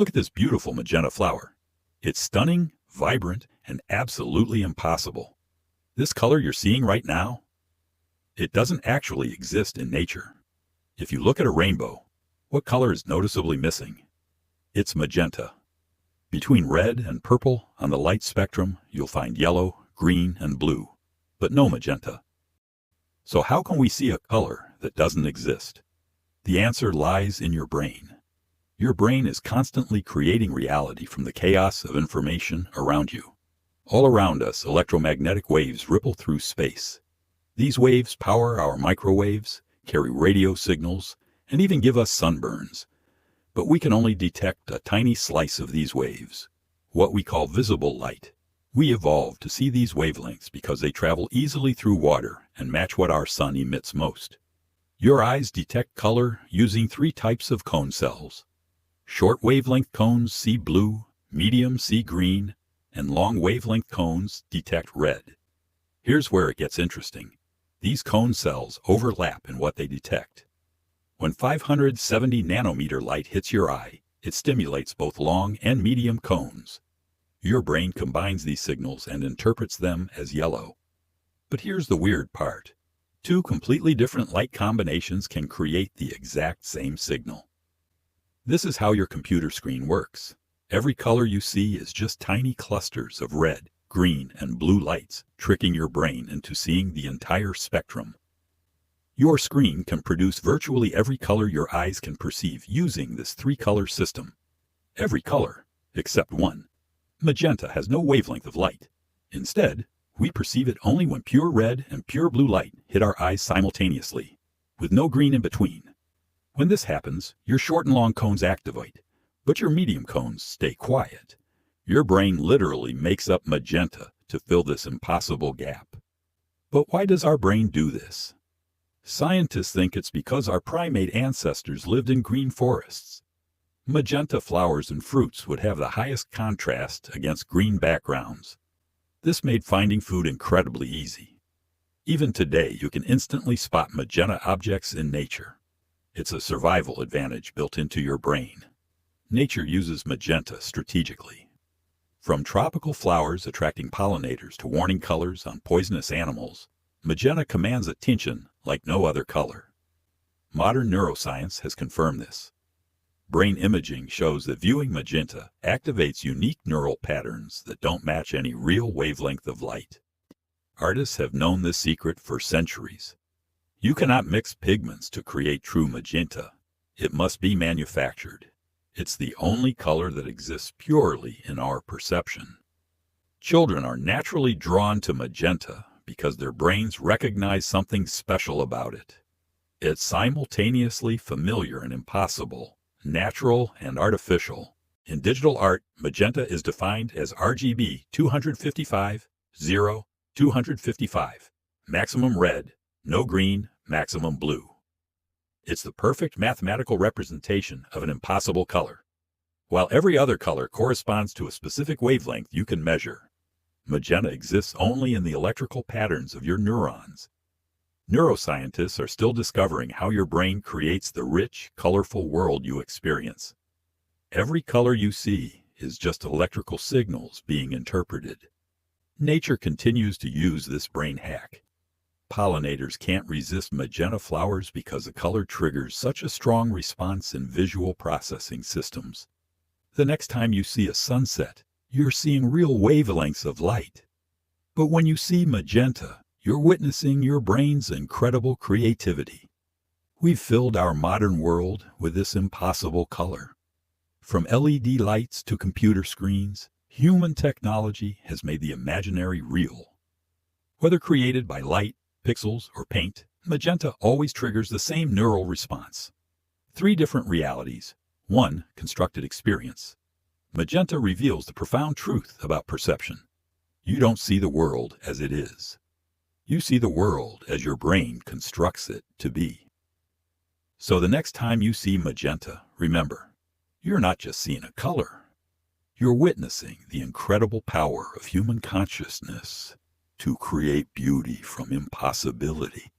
Look at this beautiful magenta flower. It's stunning, vibrant, and absolutely impossible. This color you're seeing right now, it doesn't actually exist in nature. If you look at a rainbow, what color is noticeably missing? It's magenta. Between red and purple on the light spectrum, you'll find yellow, green, and blue, but no magenta. So how can we see a color that doesn't exist? The answer lies in your brain. Your brain is constantly creating reality from the chaos of information around you. All around us, electromagnetic waves ripple through space. These waves power our microwaves, carry radio signals, and even give us sunburns. But we can only detect a tiny slice of these waves, what we call visible light. We evolved to see these wavelengths because they travel easily through water and match what our sun emits most. Your eyes detect color using 3 types of cone cells. Short wavelength cones see blue, medium see green, and long wavelength cones detect red. Here's where it gets interesting. These cone cells overlap in what they detect. When 570 nanometer light hits your eye, it stimulates both long and medium cones. Your brain combines these signals and interprets them as yellow. But here's the weird part. 2 completely different light combinations can create the exact same signal. This is how your computer screen works. Every color you see is just tiny clusters of red, green, and blue lights, tricking your brain into seeing the entire spectrum. Your screen can produce virtually every color your eyes can perceive using this 3-color system. Every color, except one. Magenta has no wavelength of light. Instead, we perceive it only when pure red and pure blue light hit our eyes simultaneously, with no green in between. When this happens, your short and long cones activate, but your medium cones stay quiet. Your brain literally makes up magenta to fill this impossible gap. But why does our brain do this? Scientists think it's because our primate ancestors lived in green forests. Magenta flowers and fruits would have the highest contrast against green backgrounds. This made finding food incredibly easy. Even today, you can instantly spot magenta objects in nature. It's a survival advantage built into your brain. Nature uses magenta strategically. From tropical flowers attracting pollinators to warning colors on poisonous animals, magenta commands attention like no other color. Modern neuroscience has confirmed this. Brain imaging shows that viewing magenta activates unique neural patterns that don't match any real wavelength of light. Artists have known this secret for centuries. You cannot mix pigments to create true magenta. It must be manufactured. It's the only color that exists purely in our perception. Children are naturally drawn to magenta because their brains recognize something special about it. It's simultaneously familiar and impossible, natural and artificial. In digital art, magenta is defined as RGB 255, 0, 255, maximum red, no green, maximum blue. It's the perfect mathematical representation of an impossible color. While every other color corresponds to a specific wavelength you can measure, magenta exists only in the electrical patterns of your neurons. Neuroscientists are still discovering how your brain creates the rich, colorful world you experience. Every color you see is just electrical signals being interpreted. Nature continues to use this brain hack. Pollinators can't resist magenta flowers because the color triggers such a strong response in visual processing systems. The next time you see a sunset, you're seeing real wavelengths of light. But when you see magenta, you're witnessing your brain's incredible creativity. We've filled our modern world with this impossible color. From LED lights to computer screens, human technology has made the imaginary real. Whether created by light, pixels, or paint, magenta always triggers the same neural response. 3 different realities. 1. Constructed experience. Magenta reveals the profound truth about perception. You don't see the world as it is. You see the world as your brain constructs it to be. So the next time you see magenta, remember, you're not just seeing a color. You're witnessing the incredible power of human consciousness to create beauty from impossibility.